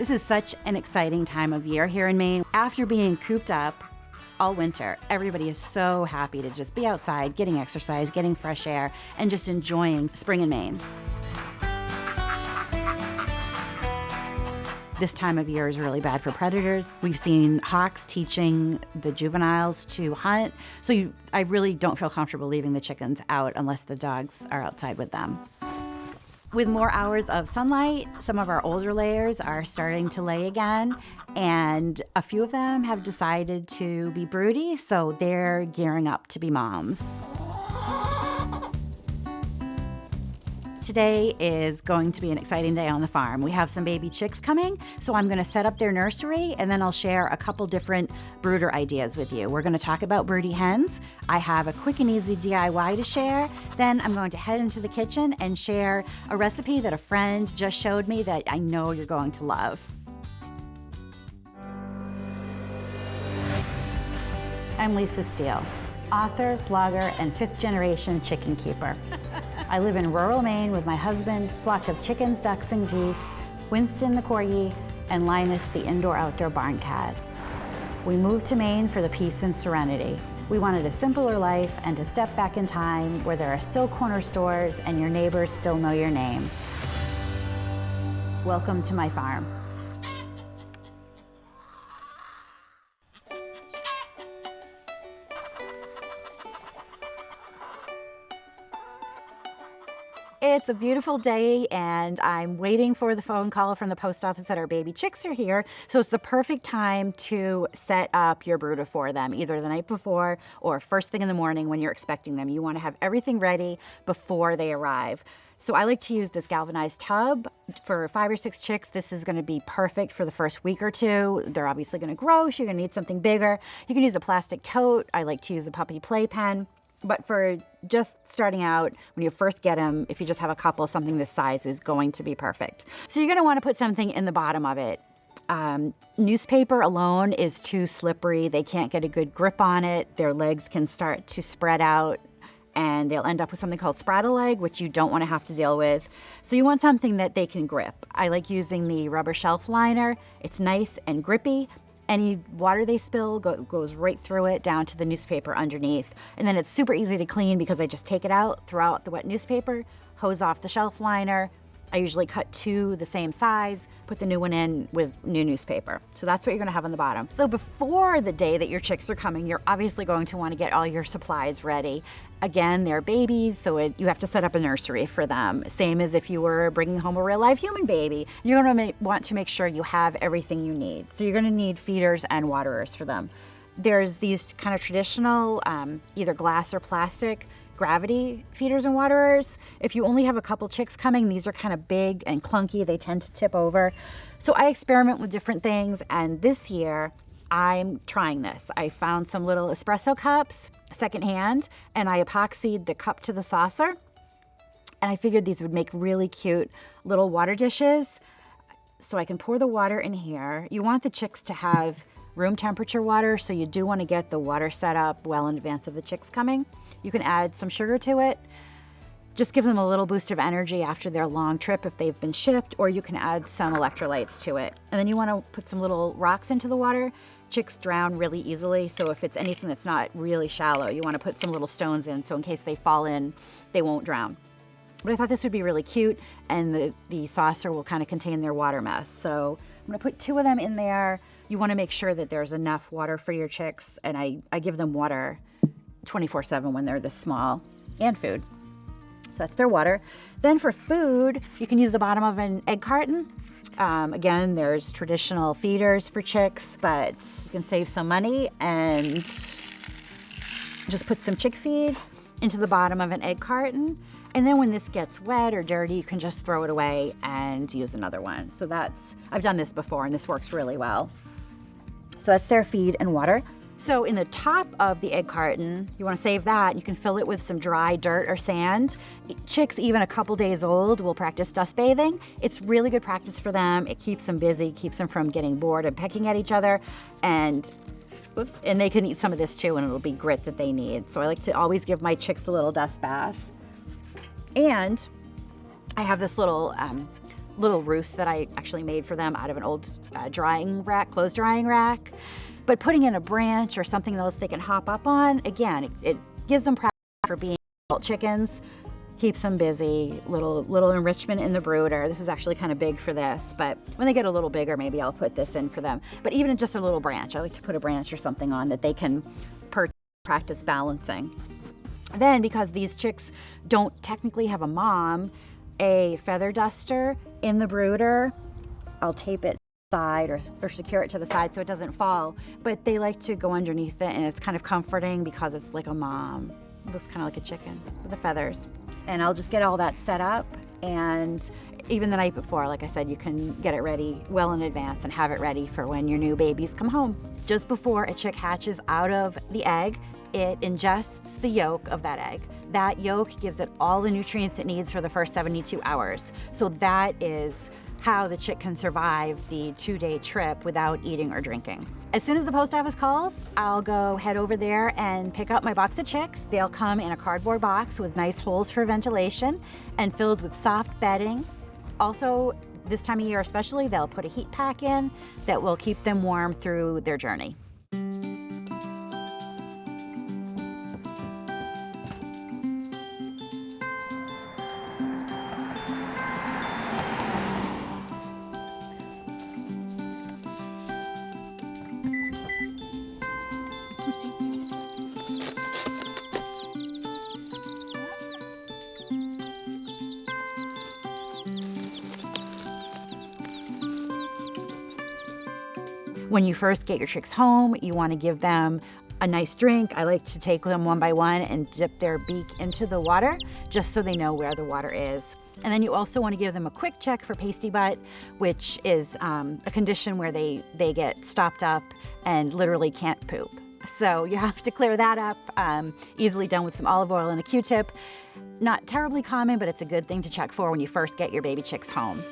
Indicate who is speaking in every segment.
Speaker 1: This is such an exciting time of year here in Maine. After being cooped up all winter, everybody is so happy to just be outside, getting exercise, getting fresh air, and just enjoying spring in Maine. This time of year is really bad for predators. We've seen hawks teaching the juveniles to hunt, so I really don't feel comfortable leaving the chickens out unless the dogs are outside with them. With more hours of sunlight, some of our older layers are starting to lay again, and a few of them have decided to be broody, so they're gearing up to be moms. Today is going to be an exciting day on the farm. We have some baby chicks coming, so I'm going to set up their nursery, and then I'll share a couple different brooder ideas with you. We're going to talk about broody hens. I have a quick and easy DIY to share. Then I'm going to head into the kitchen and share a recipe that a friend just showed me that I know you're going to love. I'm Lisa Steele, author, blogger, and fifth-generation chicken keeper. I live in rural Maine with my husband, flock of chickens, ducks, and geese, Winston the corgi, and Linus the indoor-outdoor barn cat. We moved to Maine for the peace and serenity. We wanted a simpler life and to step back in time where there are still corner stores and your neighbors still know your name. Welcome to my farm. It's a beautiful day, and I'm waiting for the phone call from the post office that our baby chicks are here. So it's the perfect time to set up your brooder for them, either the night before or first thing in the morning when you're expecting them. You want to have everything ready before they arrive. So I like to use this galvanized tub. For 5 or 6 chicks, this is going to be perfect for the first week or two. They're obviously going to grow, so you're going to need something bigger. You can use a plastic tote. I like to use a puppy playpen. But for just starting out, when you first get them, if you just have a couple, something this size is going to be perfect. So you're gonna wanna put something in the bottom of it. Newspaper alone is too slippery. They can't get a good grip on it. Their legs can start to spread out, and they'll end up with something called spraddle leg, which you don't wanna have to deal with. So you want something that they can grip. I like using the rubber shelf liner. It's nice and grippy. Any water they spill goes right through it down to the newspaper underneath. And then it's super easy to clean because I just take it out, throw out the wet newspaper, hose off the shelf liner. I usually cut 2 the same size, put the new one in with new newspaper. So that's what you're gonna have on the bottom. So before the day that your chicks are coming, you're obviously going to wanna get all your supplies ready. Again, they're babies, so you have to set up a nursery for them. Same as if you were bringing home a real live human baby. You're gonna want to make sure you have everything you need. So you're gonna need feeders and waterers for them. There's these kind of traditional, either glass or plastic, gravity feeders and waterers. If you only have a couple chicks coming, these are kind of big and clunky. They tend to tip over. So I experiment with different things, and this year I'm trying this. I found some little espresso cups secondhand, and I epoxied the cup to the saucer, and I figured these would make really cute little water dishes. So I can pour the water in here. You want the chicks to have room temperature water, so you do want to get the water set up well in advance of the chicks coming. You can add some sugar to it. Just gives them a little boost of energy after their long trip if they've been shipped, or you can add some electrolytes to it. And then you want to put some little rocks into the water. Chicks drown really easily, so if it's anything that's not really shallow, you want to put some little stones in, so in case they fall in, they won't drown. But I thought this would be really cute, and the saucer will kind of contain their water mess. So I'm going to put 2 of them in there. You want to make sure that there's enough water for your chicks, and I give them water 24/7 when they're this small, and food. So that's their water. Then for food, you can use the bottom of an egg carton. Again, there's traditional feeders for chicks, but you can save some money and just put some chick feed into the bottom of an egg carton. And then when this gets wet or dirty, you can just throw it away and use another one. So I've done this before, and this works really well. So that's their feed and water. So in the top of the egg carton, you want to save that. You can fill it with some dry dirt or sand. Chicks, even a couple days old, will practice dust bathing. It's really good practice for them. It keeps them busy, keeps them from getting bored and pecking at each other. And they can eat some of this too, and it'll be grit that they need. So I like to always give my chicks a little dust bath. And I have this little little roost that I actually made for them out of an old clothes drying rack. But putting in a branch or something else they can hop up on, again, it gives them practice for being adult chickens, keeps them busy, little enrichment in the brooder. This is actually kind of big for this, but when they get a little bigger, maybe I'll put this in for them. But even just a little branch, I like to put a branch or something on that they can practice balancing. Then, because these chicks don't technically have a mom, a feather duster in the brooder, I'll tape it side or secure it to the side so it doesn't fall, but they like to go underneath it, and it's kind of comforting because it's like a mom. It looks kind of like a chicken with the feathers. And I'll just get all that set up, and even the night before, like I said, you can get it ready well in advance and have it ready for when your new babies come home. Just before a chick hatches out of the egg, it ingests the yolk of that egg. That yolk gives it all the nutrients it needs for the first 72 hours. So that is how the chick can survive the 2-day trip without eating or drinking. As soon as the post office calls, I'll go head over there and pick up my box of chicks. They'll come in a cardboard box with nice holes for ventilation and filled with soft bedding. Also, this time of year especially, they'll put a heat pack in that will keep them warm through their journey. When you first get your chicks home, you want to give them a nice drink. I like to take them one by one and dip their beak into the water just so they know where the water is. And then you also want to give them a quick check for pasty butt, which is a condition where they get stopped up and literally can't poop. So you have to clear that up, easily done with some olive oil and a Q-tip. Not terribly common, but it's a good thing to check for when you first get your baby chicks home.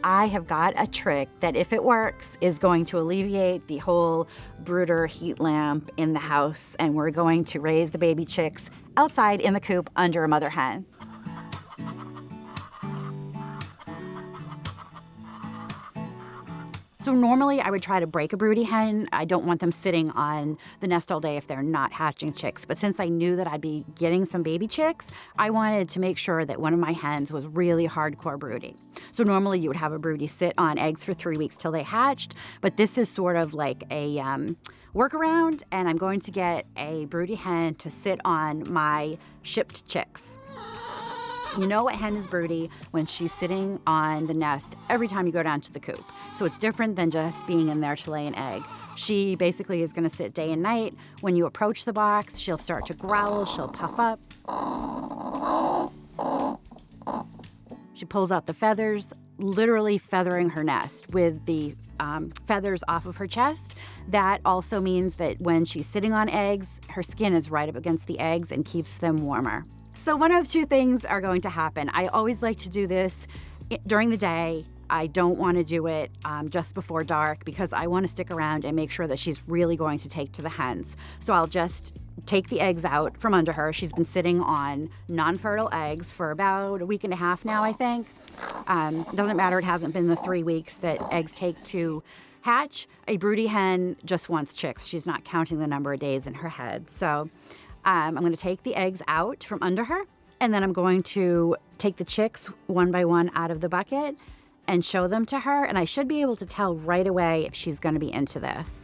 Speaker 1: I have got a trick that, if it works, is going to alleviate the whole brooder heat lamp in the house, and we're going to raise the baby chicks outside in the coop under a mother hen. So normally I would try to break a broody hen. I don't want them sitting on the nest all day if they're not hatching chicks. But since I knew that I'd be getting some baby chicks, I wanted to make sure that one of my hens was really hardcore broody. So normally you would have a broody sit on eggs for 3 weeks till they hatched, but this is sort of like a workaround, and I'm going to get a broody hen to sit on my shipped chicks. You know a hen is broody when she's sitting on the nest every time you go down to the coop. So it's different than just being in there to lay an egg. She basically is going to sit day and night. When you approach the box, she'll start to growl, she'll puff up. She pulls out the feathers, literally feathering her nest with the feathers off of her chest. That also means that when she's sitting on eggs, her skin is right up against the eggs and keeps them warmer. So one of two things are going to happen. I always like to do this during the day. I don't want to do it just before dark because I want to stick around and make sure that she's really going to take to the hens. So I'll just take the eggs out from under her. She's been sitting on non-fertile eggs for about a week and a half now, I think. Doesn't matter, it hasn't been the 3 weeks that eggs take to hatch. A broody hen just wants chicks. She's not counting the number of days in her head. So I'm going to take the eggs out from under her, and then I'm going to take the chicks one by one out of the bucket and show them to her, and I should be able to tell right away if she's going to be into this.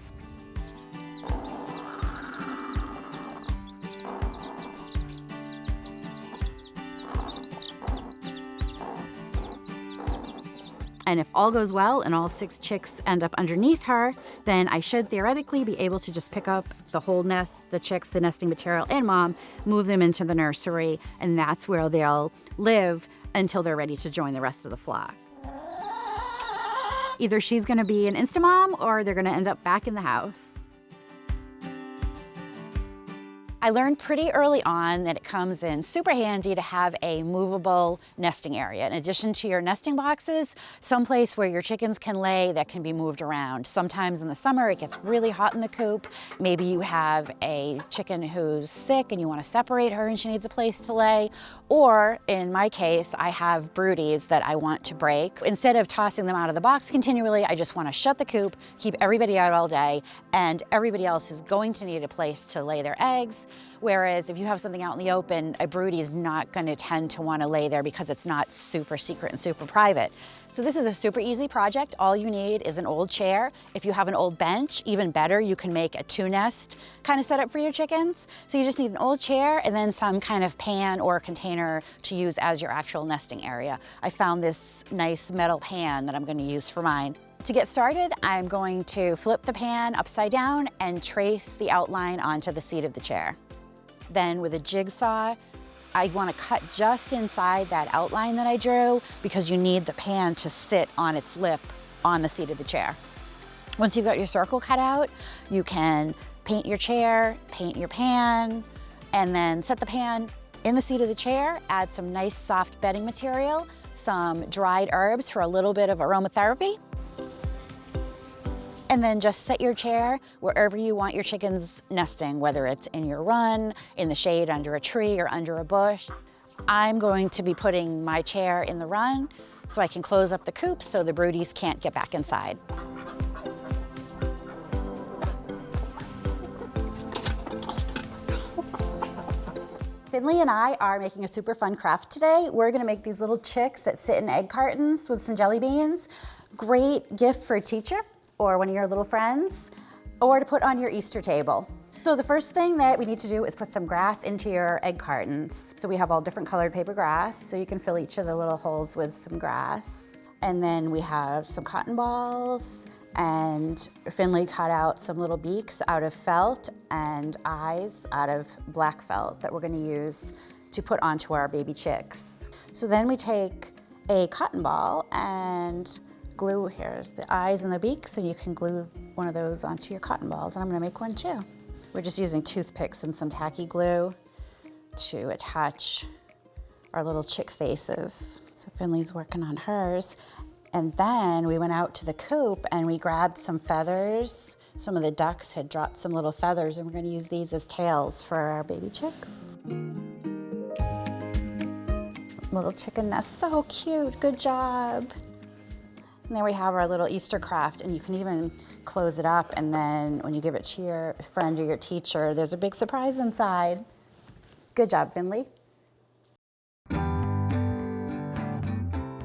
Speaker 1: And if all goes well and all 6 chicks end up underneath her, then I should theoretically be able to just pick up the whole nest, the chicks, the nesting material, and mom, move them into the nursery, and that's where they'll live until they're ready to join the rest of the flock. Either she's going to be an Instamom or they're going to end up back in the house. I learned pretty early on that it comes in super handy to have a movable nesting area. In addition to your nesting boxes, someplace where your chickens can lay that can be moved around. Sometimes in the summer it gets really hot in the coop. Maybe you have a chicken who's sick and you want to separate her and she needs a place to lay. Or in my case, I have broodies that I want to break. Instead of tossing them out of the box continually, I just want to shut the coop, keep everybody out all day, and everybody else is going to need a place to lay their eggs. Whereas if you have something out in the open, a broody is not going to tend to want to lay there because it's not super secret and super private. So this is a super easy project. All you need is an old chair. If you have an old bench, even better, you can make a two-nest kind of setup for your chickens. So you just need an old chair and then some kind of pan or container to use as your actual nesting area. I found this nice metal pan that I'm going to use for mine. To get started, I'm going to flip the pan upside down and trace the outline onto the seat of the chair. Then with a jigsaw, I want to cut just inside that outline that I drew because you need the pan to sit on its lip on the seat of the chair. Once you've got your circle cut out, you can paint your chair, paint your pan, and then set the pan in the seat of the chair, add some nice soft bedding material, some dried herbs for a little bit of aromatherapy, and then just set your chair wherever you want your chickens nesting, whether it's in your run, in the shade under a tree or under a bush. I'm going to be putting my chair in the run so I can close up the coop so the broodies can't get back inside. Finley and I are making a super fun craft today. We're gonna make these little chicks that sit in egg cartons with some jelly beans. Great gift for a teacher or one of your little friends, or to put on your Easter table. So the first thing that we need to do is put some grass into your egg cartons. So we have all different colored paper grass, so you can fill each of the little holes with some grass. And then we have some cotton balls, and Finley cut out some little beaks out of felt and eyes out of black felt that we're gonna use to put onto our baby chicks. So then we take a cotton ball and glue, here's the eyes and the beaks, so you can glue one of those onto your cotton balls, and I'm gonna make one too. We're just using toothpicks and some tacky glue to attach our little chick faces. So Finley's working on hers. And then we went out to the coop and we grabbed some feathers. Some of the ducks had dropped some little feathers, and we're gonna use these as tails for our baby chicks. Little chicken nest, so cute, good job. And there we have our little Easter craft, and you can even close it up, and then when you give it to your friend or your teacher, there's a big surprise inside. Good job, Finley.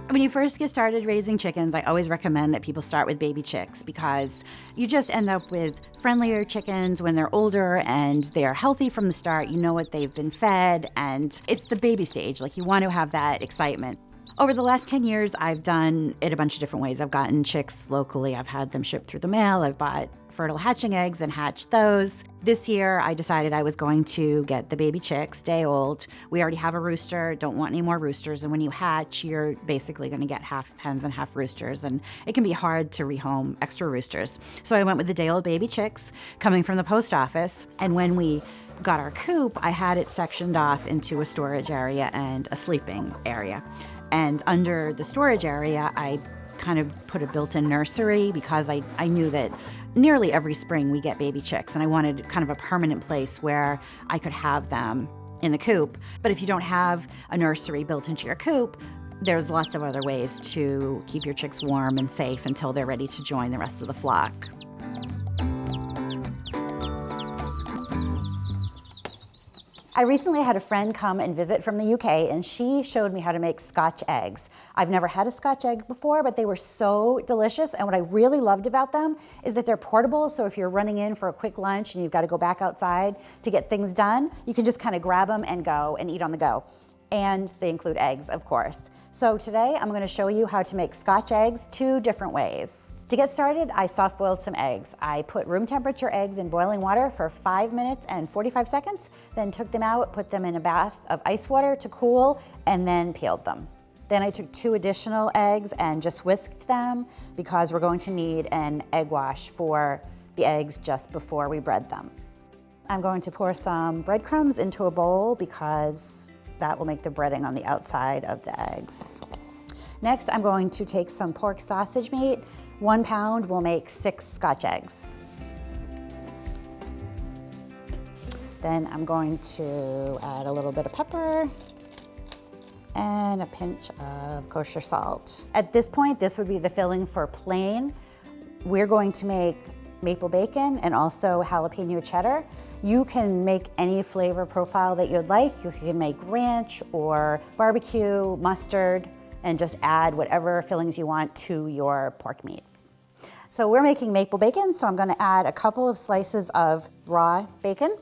Speaker 1: When you first get started raising chickens, I always recommend that people start with baby chicks because you just end up with friendlier chickens when they're older and they're healthy from the start. You know what they've been fed, and it's the baby stage. Like, you want to have that excitement. Over the last 10 years, I've done it a bunch of different ways. I've gotten chicks locally. I've had them shipped through the mail. I've bought fertile hatching eggs and hatched those. This year, I decided I was going to get the baby chicks, day old. We already have a rooster, don't want any more roosters. And when you hatch, you're basically gonna get half hens and half roosters. And it can be hard to rehome extra roosters. So I went with the day old baby chicks coming from the post office. And when we got our coop, I had it sectioned off into a storage area and a sleeping area. And under the storage area, I kind of put a built-in nursery because I knew that nearly every spring we get baby chicks, and I wanted kind of a permanent place where I could have them in the coop. But if you don't have a nursery built into your coop, there's lots of other ways to keep your chicks warm and safe until they're ready to join the rest of the flock. I recently had a friend come and visit from the UK, and she showed me how to make Scotch eggs. I've never had a Scotch egg before, but they were so delicious, and what I really loved about them is that they're portable, so if you're running in for a quick lunch and you've got to go back outside to get things done, you can just kind of grab them and go and eat on the go. And they include eggs, of course. So today I'm gonna show you how to make Scotch eggs 2 different ways. To get started, I soft boiled some eggs. I put room temperature eggs in boiling water for 5 minutes and 45 seconds, then took them out, put them in a bath of ice water to cool, and then peeled them. Then I took 2 additional eggs and just whisked them because we're going to need an egg wash for the eggs just before we bread them. I'm going to pour some breadcrumbs into a bowl because that will make the breading on the outside of the eggs. Next, I'm going to take some pork sausage meat. 1 pound will make 6 Scotch eggs. Then I'm going to add a little bit of pepper and a pinch of kosher salt. At this point, this would be the filling for plain. We're going to make maple bacon and also jalapeno cheddar. You can make any flavor profile that you'd like. You can make ranch or barbecue, mustard, and just add whatever fillings you want to your pork meat. So we're making maple bacon, so I'm gonna add a couple of slices of raw bacon.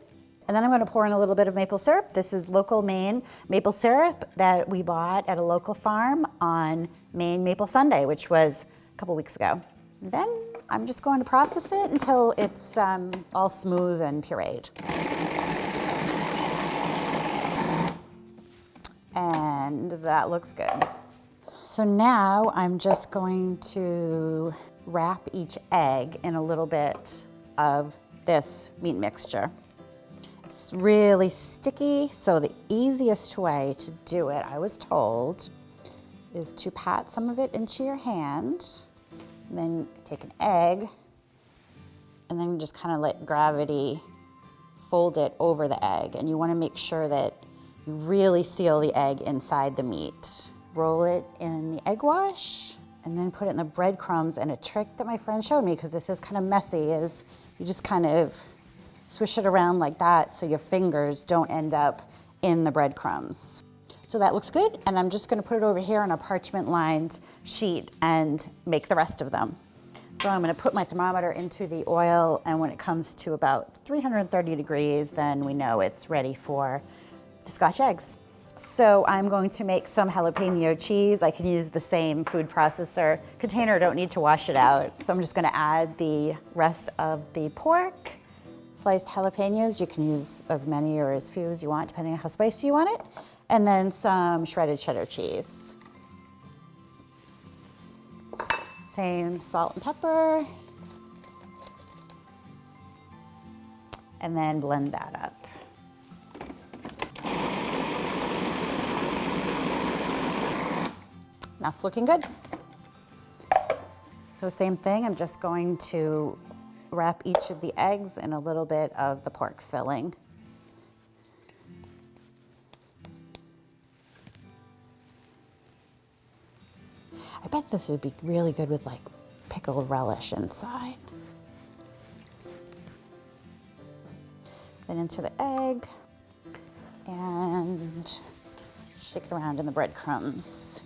Speaker 1: And then I'm gonna pour in a little bit of maple syrup. This is local Maine maple syrup that we bought at a local farm on Maine Maple Sunday, which was a couple weeks ago. And then I'm just going to process it until it's all smooth and pureed. And that looks good. So now I'm just going to wrap each egg in a little bit of this meat mixture. It's really sticky, so the easiest way to do it, I was told, is to pat some of it into your hand, and then take an egg, and then just kind of let gravity fold it over the egg. And you want to make sure that you really seal the egg inside the meat. Roll it in the egg wash, and then put it in the breadcrumbs. And a trick that my friend showed me, because this is kind of messy, is you just kind of swish it around like that so your fingers don't end up in the breadcrumbs. So that looks good, and I'm just gonna put it over here on a parchment-lined sheet and make the rest of them. So I'm gonna put my thermometer into the oil, and when it comes to about 330 degrees, then we know it's ready for the Scotch eggs. So I'm going to make some jalapeno cheese. I can use the same food processor container, don't need to wash it out. So I'm just gonna add the rest of the pork, sliced jalapenos. You can use as many or as few as you want, depending on how spicy you want it. And then some shredded cheddar cheese. Same salt and pepper. And then blend that up. That's looking good. So same thing, I'm just going to wrap each of the eggs in a little bit of the pork filling. I bet this would be really good with like pickled relish inside. Then into the egg and shake it around in the breadcrumbs.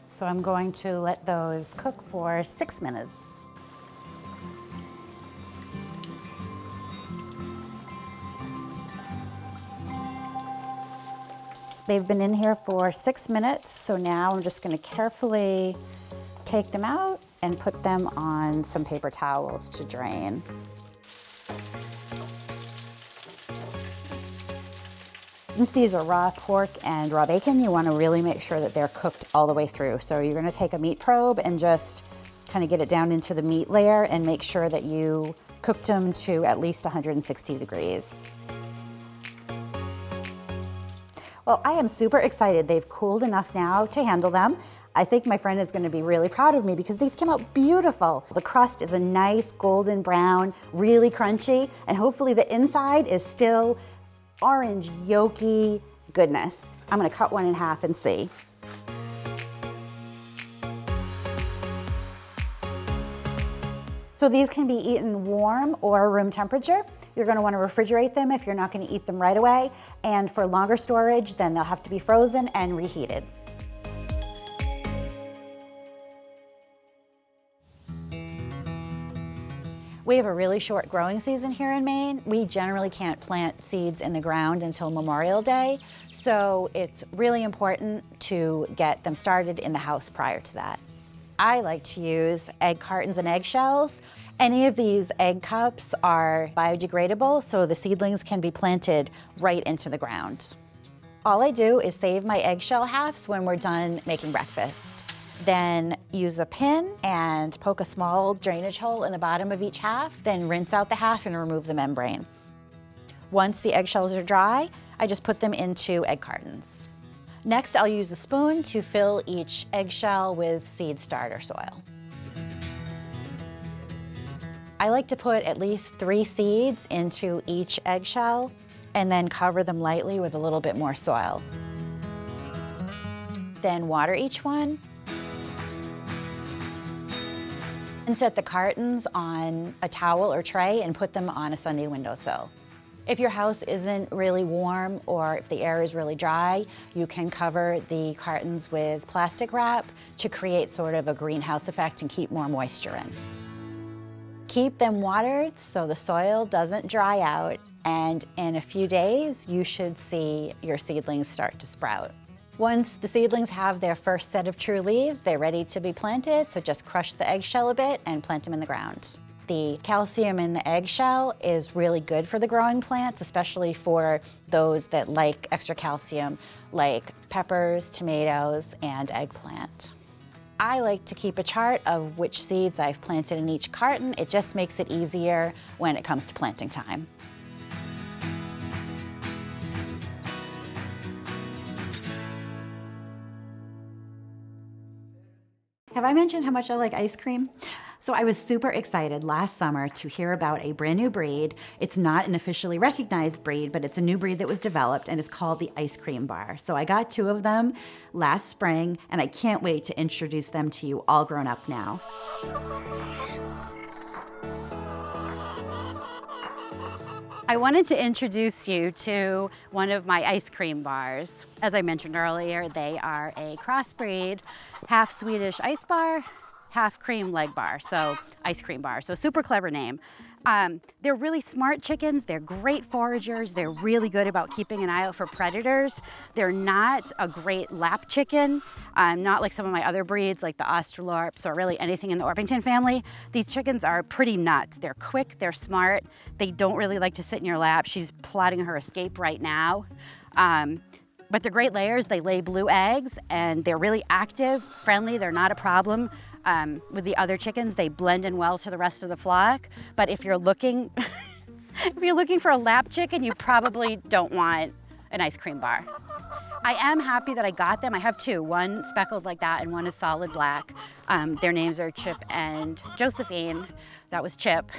Speaker 1: So I'm going to let those cook for 6 minutes. They've been in here for 6 minutes, so now I'm just gonna carefully take them out and put them on some paper towels to drain. Since these are raw pork and raw bacon, you want to really make sure that they're cooked all the way through. So you're going to take a meat probe and just kind of get it down into the meat layer and make sure that you cooked them to at least 160 degrees. Well, I am super excited. They've cooled enough now to handle them. I think my friend is going to be really proud of me because these came out beautiful. The crust is a nice golden brown, really crunchy, and hopefully the inside is still orange yolky goodness. I'm gonna cut one in half and see. So these can be eaten warm or room temperature. You're gonna wanna refrigerate them if you're not gonna eat them right away. And for longer storage, then they'll have to be frozen and reheated. We have a really short growing season here in Maine. We generally can't plant seeds in the ground until Memorial Day, so it's really important to get them started in the house prior to that. I like to use egg cartons and eggshells. Any of these egg cups are biodegradable, so the seedlings can be planted right into the ground. All I do is save my eggshell halves when we're done making breakfast. Then use a pin and poke a small drainage hole in the bottom of each half, then rinse out the half and remove the membrane. Once the eggshells are dry, I just put them into egg cartons. Next, I'll use a spoon to fill each eggshell with seed starter soil. I like to put at least 3 seeds into each eggshell and then cover them lightly with a little bit more soil. Then water each one and set the cartons on a towel or tray and put them on a sunny windowsill. If your house isn't really warm or if the air is really dry, you can cover the cartons with plastic wrap to create sort of a greenhouse effect and keep more moisture in. Keep them watered so the soil doesn't dry out, and in a few days, you should see your seedlings start to sprout. Once the seedlings have their first set of true leaves, they're ready to be planted, so just crush the eggshell a bit and plant them in the ground. The calcium in the eggshell is really good for the growing plants, especially for those that like extra calcium, like peppers, tomatoes, and eggplant. I like to keep a chart of which seeds I've planted in each carton. It just makes it easier when it comes to planting time. Have I mentioned how much I like ice cream? So I was super excited last summer to hear about a brand new breed. It's not an officially recognized breed, but it's a new breed that was developed, and it's called the ice cream bar. So I got 2 of them last spring, and I can't wait to introduce them to you all grown up now. I wanted to introduce you to one of my ice cream bars. As I mentioned earlier, they are a crossbreed, half Swedish ice bar, half cream leg bar, so ice cream bar. So super clever name. They're really smart chickens. They're great foragers. They're really good about keeping an eye out for predators. They're not a great lap chicken, not like some of my other breeds like the Australorps or really anything in the Orpington family. These chickens are pretty nuts. They're quick, they're smart. They don't really like to sit in your lap. She's plotting her escape right now. But they're great layers. They lay blue eggs and they're really active, friendly. They're not a problem. With the other chickens, they blend in well to the rest of the flock. But if you're looking, if you're looking for a lap chicken, you probably don't want an ice cream bar. I am happy that I got them. I have 2, one speckled like that and one is solid black. Their names are Chip and Josephine. That was Chip.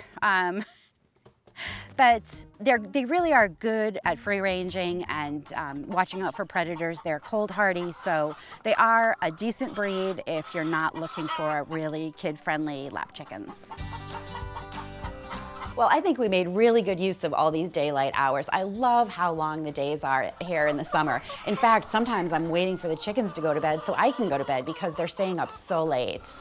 Speaker 1: But they really are good at free ranging and watching out for predators. They're cold hardy, so they are a decent breed if you're not looking for really kid-friendly lap chickens. Well, I think we made really good use of all these daylight hours. I love how long the days are here in the summer. In fact, sometimes I'm waiting for the chickens to go to bed so I can go to bed because they're staying up so late.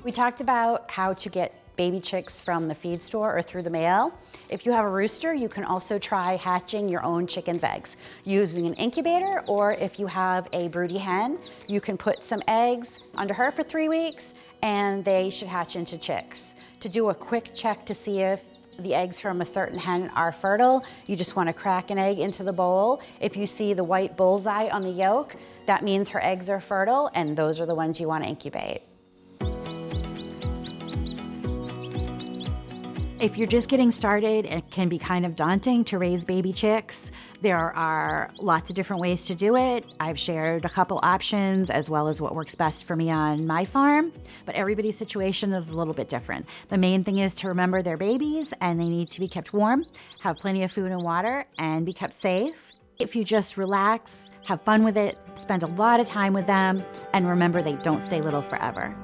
Speaker 1: We talked about how to get baby chicks from the feed store or through the mail. If you have a rooster, you can also try hatching your own chicken's eggs using an incubator, or if you have a broody hen, you can put some eggs under her for 3 weeks and they should hatch into chicks. To do a quick check to see if the eggs from a certain hen are fertile, you just want to crack an egg into the bowl. If you see the white bullseye on the yolk, that means her eggs are fertile, and those are the ones you want to incubate. If you're just getting started, it can be kind of daunting to raise baby chicks. There are lots of different ways to do it. I've shared a couple options as well as what works best for me on my farm, but everybody's situation is a little bit different. The main thing is to remember they're babies and they need to be kept warm, have plenty of food and water, and be kept safe. If you just relax, have fun with it, spend a lot of time with them, and remember they don't stay little forever.